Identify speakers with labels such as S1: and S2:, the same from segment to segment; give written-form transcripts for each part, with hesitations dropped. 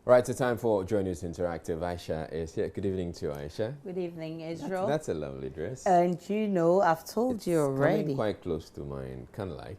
S1: Right, it's time for Joy News Interactive. Aisha is here. Good evening to you, Aisha.
S2: Good evening, Israel.
S1: That's a lovely dress.
S2: And you know, I've told you already.
S1: Coming quite close to mine, kind of like.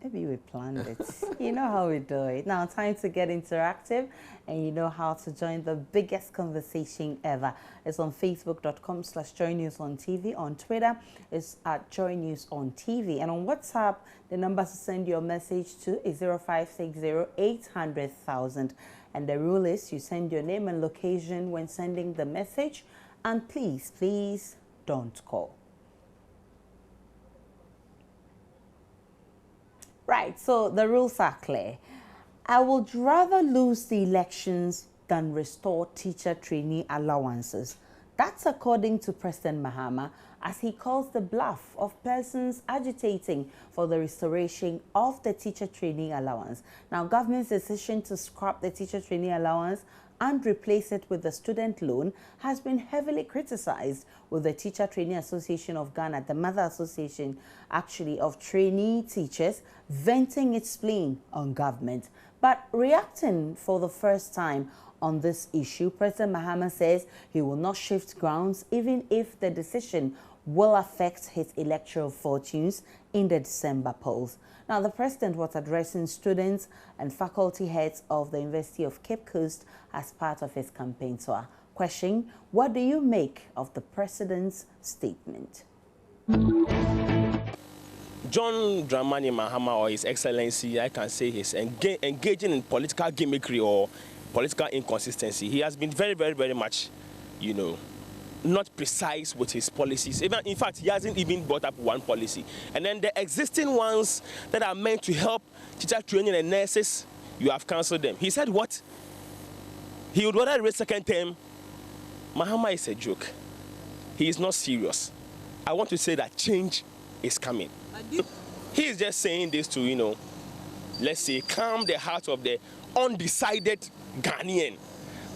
S2: Maybe we planned it. You know how we do it. Now, time to get interactive, and you know how to join the biggest conversation ever. It's on facebook.com/joynewsontv. On Twitter, it's at joynewsontv. And on WhatsApp, the number to send your message to is 0560-800,000. And the rule is you send your name and location when sending the message. And please, please don't call. Right, so the rules are clear. I would rather lose the elections than restore teacher trainee allowances. That's according to President Mahama, as he calls the bluff of persons agitating for the restoration of the teacher trainee allowance. Now, government's decision to scrap the teacher trainee allowance and replace it with the student loan has been heavily criticized, with the Teacher Trainee Association of Ghana, the mother association actually of trainee teachers, venting its spleen on government. But reacting for the first time on this issue, President Mahama says he will not shift grounds even if the decision will affect his electoral fortunes in the December polls. Now, the president was addressing students and faculty heads of the University of Cape Coast as part of his campaign tour. Question: what do you make of the president's statement?
S3: John Dramani Mahama, or His Excellency, I can say he's engaging in political gimmickry or political inconsistency. He has been very much, you know, not precise with his policies. Even, in fact, he hasn't even brought up one policy. And then the existing ones that are meant to help teacher training and nurses, you have cancelled them. He said what? He would rather raise second term. Mahama is a joke. He is not serious. I want to say that change is coming. He is just saying this to, you know, let's say, calm the heart of the undecided Ghanaian.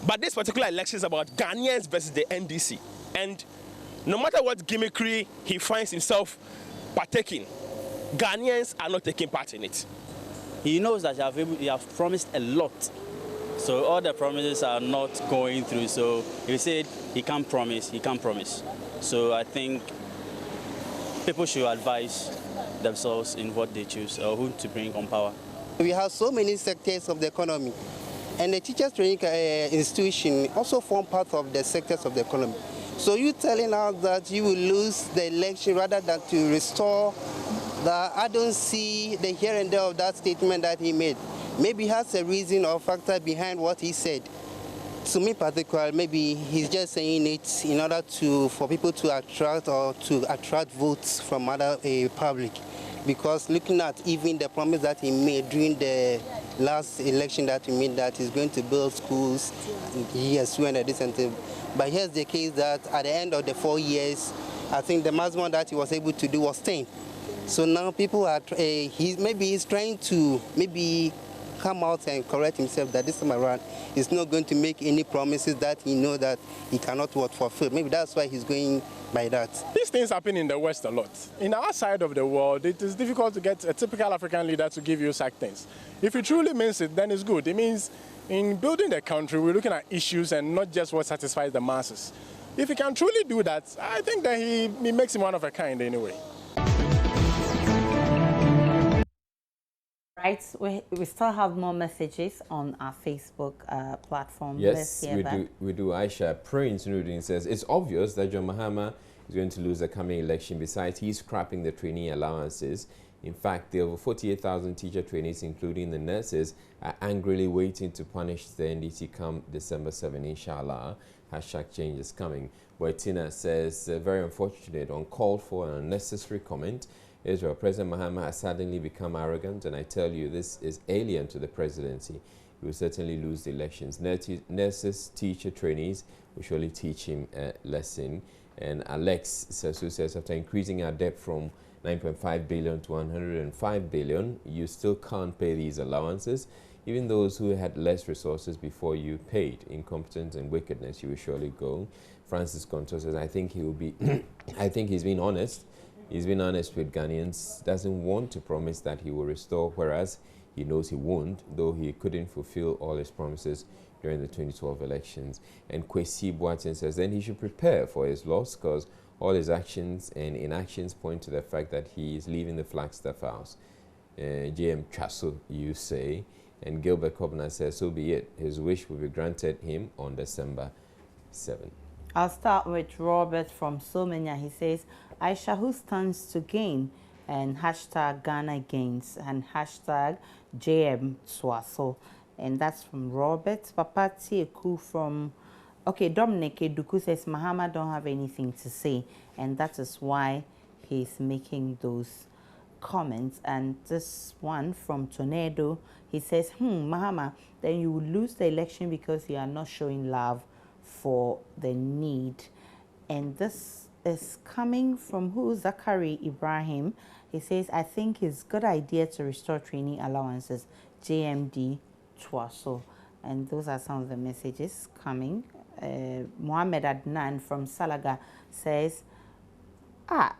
S3: But this particular election is about Ghanaians versus the NDC. And no matter what gimmickry he finds himself partaking, Ghanaians are not taking part in it.
S4: He knows that you have promised a lot. So all the promises are not going through. So he said he can't promise, he can't promise. So I think people should advise themselves in what they choose or who to bring on power.
S5: We have so many sectors of the economy. And the teachers training institution also form part of the sectors of the economy. So you telling us that you will lose the election rather than to restore that, I don't see the here and there of that statement that he made. Maybe he has a reason or factor behind what he said. To me particularly, maybe he's just saying it in order for people to attract votes from other public. Because looking at even the promise that he made during the last election that he made, that he's going to build schools, he has sworn at this and that. But here's the case that at the end of the 4 years, I think the maximum that he was able to do was 10. So now people are, he's trying to come out and correct himself that this time around he's not going to make any promises that he knows that he cannot fulfill. Maybe that's why he's going by that.
S6: These things happen in the West a lot. In our side of the world, it is difficult to get a typical African leader to give you such things. If he truly means it, then it's good. It means in building the country, we're looking at issues and not just what satisfies the masses. If he can truly do that, I think that he makes him one of a kind anyway.
S2: Right, we still have more messages on our Facebook platform.
S1: Yes, we do. Aisha Prince Nudin says, it's obvious that John Mahama is going to lose the coming election. Besides, he's scrapping the trainee allowances. In fact, the over 48,000 teacher trainees, including the nurses, are angrily waiting to punish the NDC come December 7, inshallah. Hashtag change is coming. Boitina says, very unfortunate, uncalled for and unnecessary comment. Israel, President Mahama has suddenly become arrogant, and I tell you, this is alien to the presidency. He will certainly lose the elections. Nurses, teacher, trainees will surely teach him a lesson. And Alex Sasu says, after increasing our debt from 9.5 billion to 105 billion, you still can't pay these allowances. Even those who had less resources before you paid. Incompetence and wickedness, you will surely go. Francis Conto says, I think he will be, I think he's been honest. He's been honest with Ghanaians, doesn't want to promise that he will restore, whereas he knows he won't, though he couldn't fulfill all his promises during the 2012 elections. And Kwesi Boateng says then he should prepare for his loss because all his actions and inactions point to the fact that he is leaving the Flagstaff House. JM Chasso, you say. And Gilbert Kobna says, so be it. His wish will be granted him on December 7.
S2: I'll start with Robert from Somenya. He says, Aisha, who stands to gain? And hashtag Ghana gains and hashtag JM Swaso. And that's from Robert. Papa Tieku from, okay, Dominic Eduku says, Mahama don't have anything to say. And that is why he's making those comments. And this one from Tornado, he says, Mahama, then you will lose the election because you are not showing love for the need. And this is coming from who? Zachary Ibrahim. He says, I think it's a good idea to restore trainee allowances, JMD Twaso. And those are some of the messages coming. Mohammed Adnan from Salaga says,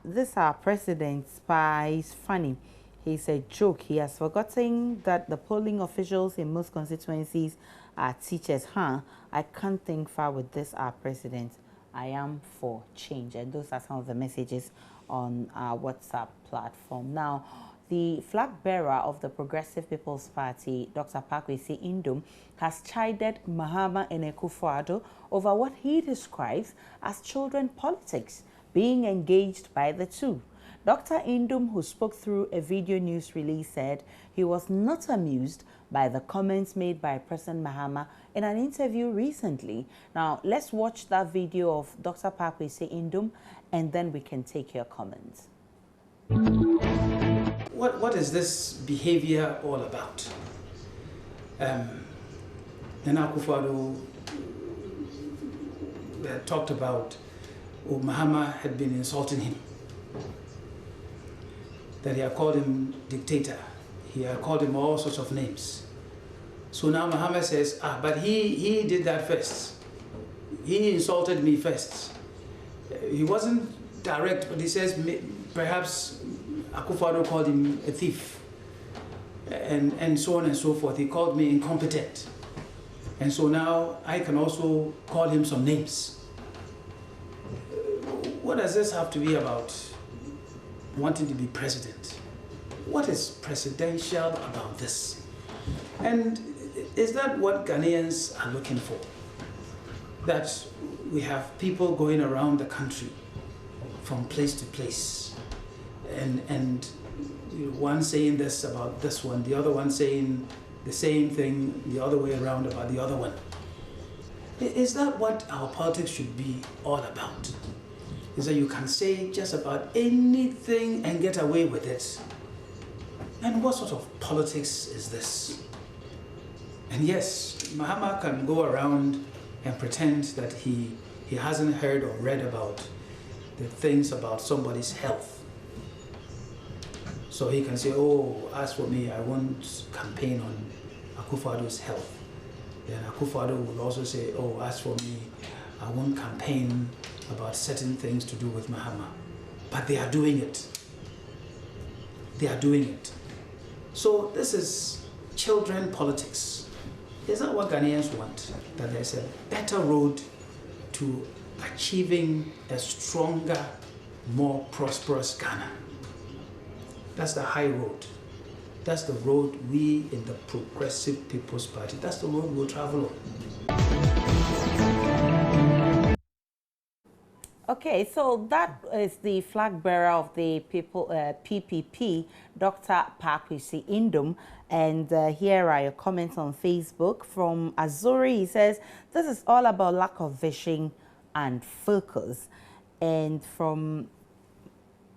S2: this our president spy is funny. He's a joke. He has forgotten that the polling officials in most constituencies are teachers. I can't think far with this, our president. I am for change. And those are some of the messages on our WhatsApp platform. Now, the flag bearer of the Progressive People's Party, Dr. Pakwesi Indom, has chided Mahama and Akufo-Addo over what he describes as children politics being engaged by the two. Dr. Indom, who spoke through a video news release, said he was not amused by the comments made by President Mahama in an interview recently. Now, let's watch that video of Dr. Pakwesi Indom, and then we can take your comments.
S7: What is this behavior all about? Then Akufo-Addo talked about Mahama had been insulting him, that he had called him dictator, he had called him all sorts of names. So now Mahama says, but he did that first. He insulted me first. He wasn't direct, but he says perhaps Akufo-Addo called him a thief, and so on and so forth. He called me incompetent. And so now I can also call him some names. What does this have to be about wanting to be president? What is presidential about this? And is that what Ghanaians are looking for? That we have people going around the country from place to place, and one saying this about this one, the other one saying the same thing the other way around about the other one. Is that what our politics should be all about? Is that you can say just about anything and get away with it? And what sort of politics is this? And yes, Mahama can go around and pretend that he hasn't heard or read about the things about somebody's health. So he can say, as for me, I won't campaign on Akufo-Addo's health. Then Akufo-Addo will also say, as for me, I won't campaign about certain things to do with Mahama. But they are doing it. They are doing it. So this is children politics. Is that what Ghanaians want? That there's a better road to achieving a stronger, more prosperous Ghana. That's the high road. That's the road we in the Progressive People's Party, that's the road we'll travel on.
S2: Okay, so that is the flag bearer of the PPP, Dr. Pakwesi Indom. And here are your comments on Facebook from Azuri. He says, this is all about lack of vision and focus. And from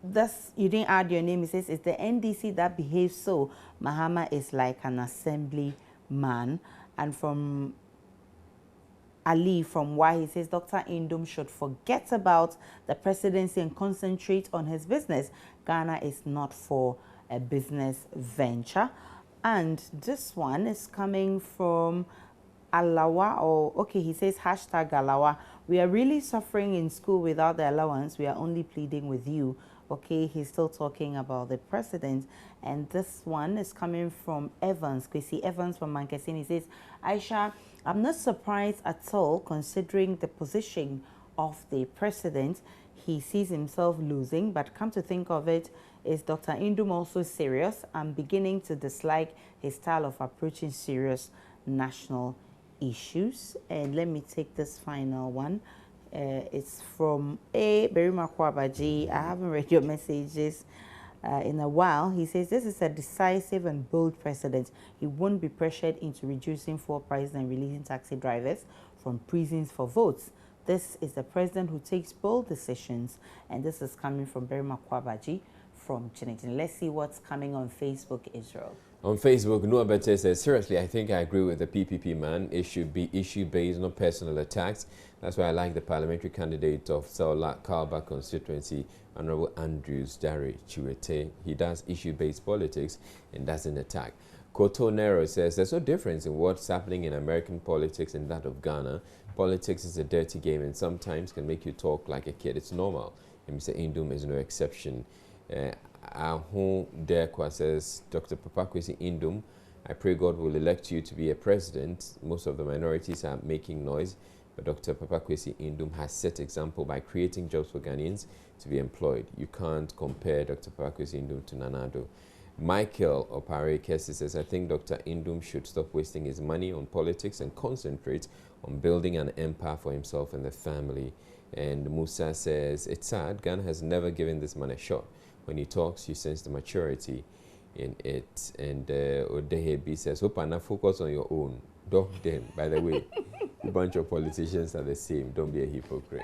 S2: this, you didn't add your name. He says, it's the NDC that behaves so. Mahama is like an assembly man. And from Ali from Y, he says, Dr. Indom should forget about the presidency and concentrate on his business. Ghana is not for a business venture. And this one is coming from Alawa, he says, hashtag Alawa. We are really suffering in school without the allowance. We are only pleading with you, Okay, he's still talking about the president. And this one is coming from Evans, Kwesi Evans from Mankasin. He says, Aisha, I'm not surprised at all considering the position of the president. He sees himself losing, but come to think of it, is Dr. Indum also serious? I'm beginning to dislike his style of approaching serious national issues. And let me take this final one. It's from A. Berima Kwabaji. I haven't read your messages in a while. He says, this is a decisive and bold precedent. He won't be pressured into reducing fuel prices and releasing taxi drivers from prisons for votes. This is the president who takes bold decisions. And this is coming from Berima Kwabaji from Chinitini. Let's see what's coming on Facebook, Israel. On
S1: Facebook, Noah Bete says, seriously, I think I agree with the PPP man. It should be issue-based, not personal attacks. That's why I like the parliamentary candidate of Saola Kalba constituency, Honorable Andrews Dari Chiwete. He does issue-based politics and doesn't attack. Koto Nero says, there's no difference in what's happening in American politics and that of Ghana. Politics is a dirty game and sometimes can make you talk like a kid. It's normal. And Mr. Indum is no exception. Ahu Dekwa says, Dr. Papakwesi Indum, I pray God will elect you to be a president. Most of the minorities are making noise, but Dr. Papakwesi Indum has set example by creating jobs for Ghanaians to be employed. You can't compare Dr. Papakwesi Indum to Nanado. Michael Opare Kesi says, I think Dr. Indum should stop wasting his money on politics and concentrate on building an empire for himself and the family. And Musa says, it's sad, Ghana has never given this man a shot. When he talks, you sense the maturity in it. And Odehebi says, hope and focus on your own. Don't them. By the way, a bunch of politicians are the same. Don't be a hypocrite.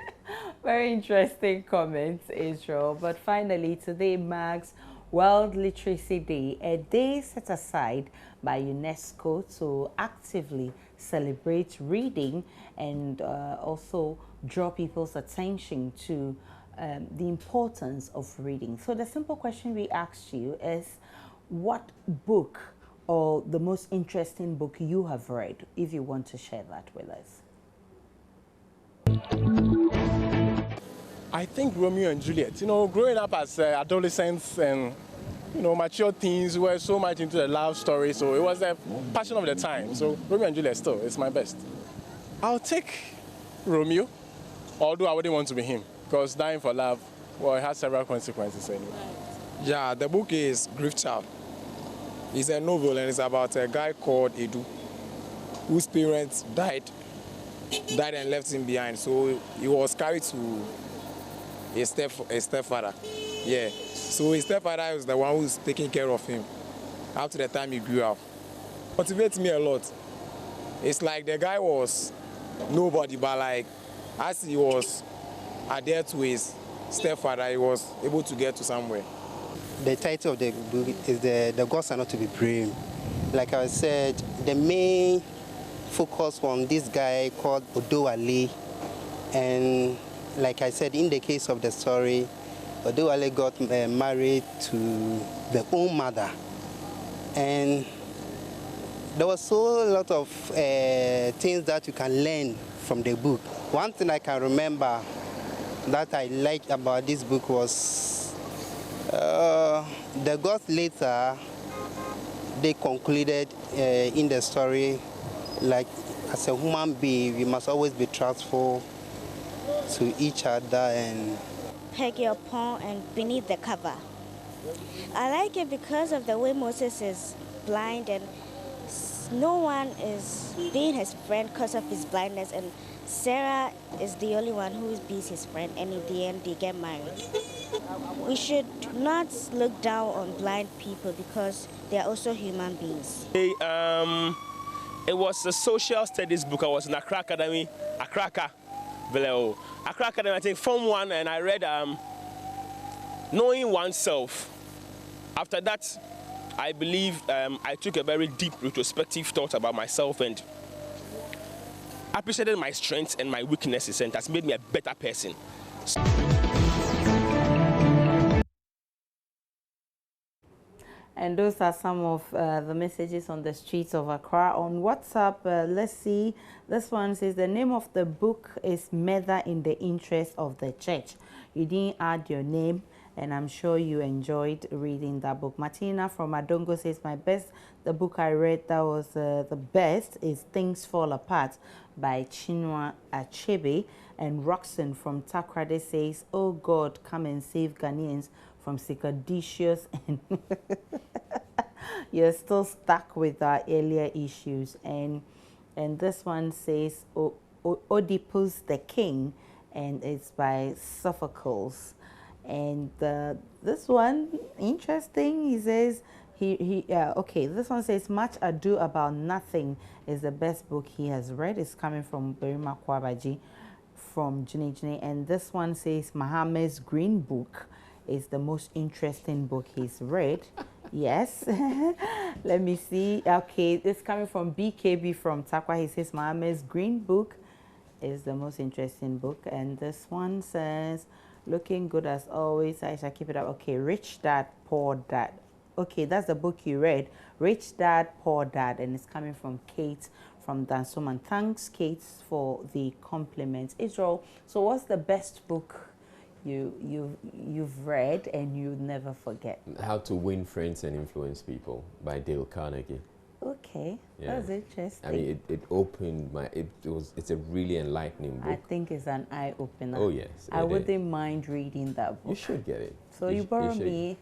S2: Very interesting comments, Israel. But finally, today marks World Literacy Day, a day set aside by UNESCO to actively celebrate reading and also draw people's attention to the importance of reading. So the simple question we asked you is, what book or the most interesting book you have read, if you want to share that with us?
S6: I think Romeo and Juliet. You know, growing up as adolescents and, you know, mature teens, we were so much into the love story, so it was the passion of the time. So Romeo and Juliet still is my best. I'll take Romeo, although I wouldn't want to be him, because dying for love, well, it has several consequences anyway.
S8: Yeah, the book is Grief Child. It's a novel and it's about a guy called Edu, whose parents died and left him behind. So he was carried to a stepfather. Yeah. So his stepfather was the one who's taking care of him up to the time he grew up. Motivates me a lot. It's like the guy was nobody, but like as he was adhered to his stepfather, he was able to get to somewhere.
S5: The title of the book is The Gods Are Not to Be Praised. Like I said, the main focus on this guy called Odowale. And like I said, in the case of the story, Odowale got married to the own mother. And there was so a lot of things that you can learn from the book. One thing I can remember that I liked about this book was the gods later, they concluded in the story, like as a human being, we must always be trustful to each other and
S9: Peg Your Pawn and Beneath the Cover. I like it because of the way Moses is blind and no one is being his friend because of his blindness, and Sarah is the only one who is his friend, and in the end they get married. We should not look down on blind people because they are also human beings.
S3: It was a social studies book. I was in Accra Academy, Accra Academy, I think Form 1, and I read Knowing Oneself. After that, I believe I took a very deep retrospective thought about myself and appreciated my strengths and my weaknesses, and that's made me a better person.
S2: And those are some of the messages on the streets of Accra. On WhatsApp, let's see. This one says the name of the book is Murder in the Interest of the Church. You didn't add your name and I'm sure you enjoyed reading that book. Martina from Adongo says, the book I read that was the best is Things Fall Apart by Chinua Achebe. And Roxanne from Takrade says, oh God, come and save Ghanaians from seditious and you're still stuck with our earlier issues. And this one says Oedipus the King, and it's by Sophocles. And this one, interesting, he says, this one says, Much Ado About Nothing is the best book he has read. It's coming from Berima Kwabaji from Jini Jini. And this one says, Mahama's Green Book is the most interesting book he's read. Yes. Let me see. Okay, this is coming from BKB from Takwa. He says, Mahama's Green Book is the most interesting book. And this one says, looking good as always. I shall keep it up. Okay, Rich Dad, Poor Dad. Okay, that's the book you read. Rich Dad, Poor Dad. And it's coming from Kate from Dansoman. Thanks, Kate, for the compliment. Israel, so what's the best book you've read and you never forget?
S1: How to Win Friends and Influence People by Dale Carnegie.
S2: Okay,
S1: yeah.
S2: That's interesting.
S1: I mean, it opened my. It's a really enlightening book.
S2: I think it's an eye opener.
S1: Oh yes,
S2: I wouldn't mind reading that book.
S1: You should get it.
S2: So you borrow me.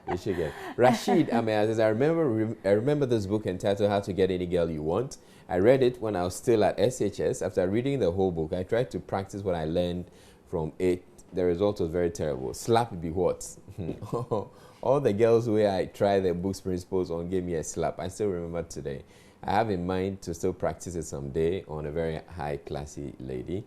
S1: You should get it. Rashid says, I remember this book entitled How to Get Any Girl You Want. I read it when I was still at SHS. After reading the whole book, I tried to practice what I learned from it. The result was very terrible. Slap be what? All the girls where I tried the book's principles on gave me a slap. I still remember today. I have in mind to still practice it someday on a very high classy lady.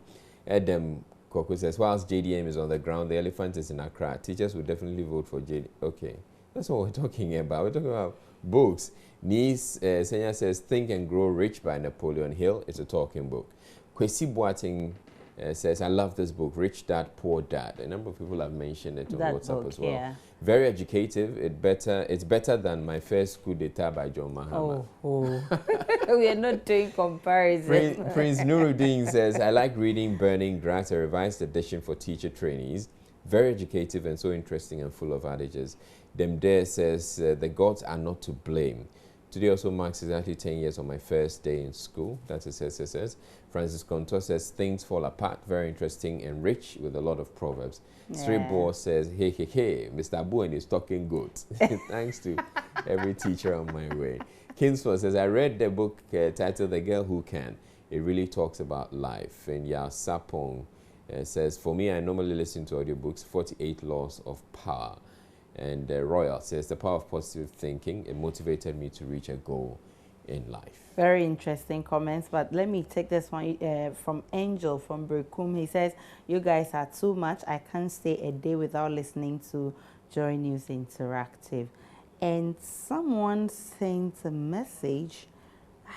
S1: Adam Koko says, whilst JDM is on the ground, the elephant is in Accra. Teachers will definitely vote for JDM. Okay, that's what we're talking about. We're talking about books. Niece Senya says, Think and Grow Rich by Napoleon Hill. It's a talking book. Kwesi Boateng says, I love this book, Rich Dad, Poor Dad. A number of people have mentioned it on WhatsApp book, as well. Yeah. Very educative. It's better than My First Coup d'etat by John Mahama.
S2: We are not doing comparison.
S1: Prince Nuruddin says, I like reading Burning Grass, a revised edition for teacher trainees. Very educative and so interesting and full of adages. Demdare says, the gods are not to blame. Today also marks exactly 10 years on my first day in school. That's what it says. Francis Contour says, Things Fall Apart. Very interesting and rich with a lot of proverbs. Yeah. Straight Ball says, hey, Mr. Abuen is talking good. Thanks to every teacher on my way. Kingsford says, I read the book titled The Girl Who Can. It really talks about life. And Yao Sapong says, for me, I normally listen to audiobooks, 48 Laws of Power. And Royal says, the power of positive thinking, it motivated me to reach a goal in life.
S2: Very interesting comments, but let me take this one from Angel from Brekum. He says, you guys are too much. I can't stay a day without listening to Joy News Interactive. And someone sent a message.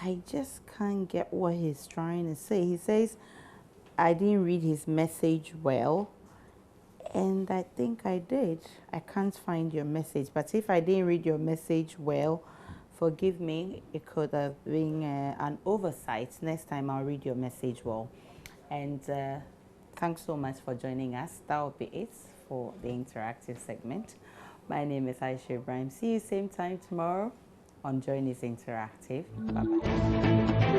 S2: I just can't get what he's trying to say. He says, I didn't read his message well. And I think I did. I can't find your message. But if I didn't read your message well, forgive me. It could have been an oversight. Next time I'll read your message well. And thanks so much for joining us. That will be it for the interactive segment. My name is Aisha Ibrahim. See you same time tomorrow on Joy News Interactive. Bye-bye.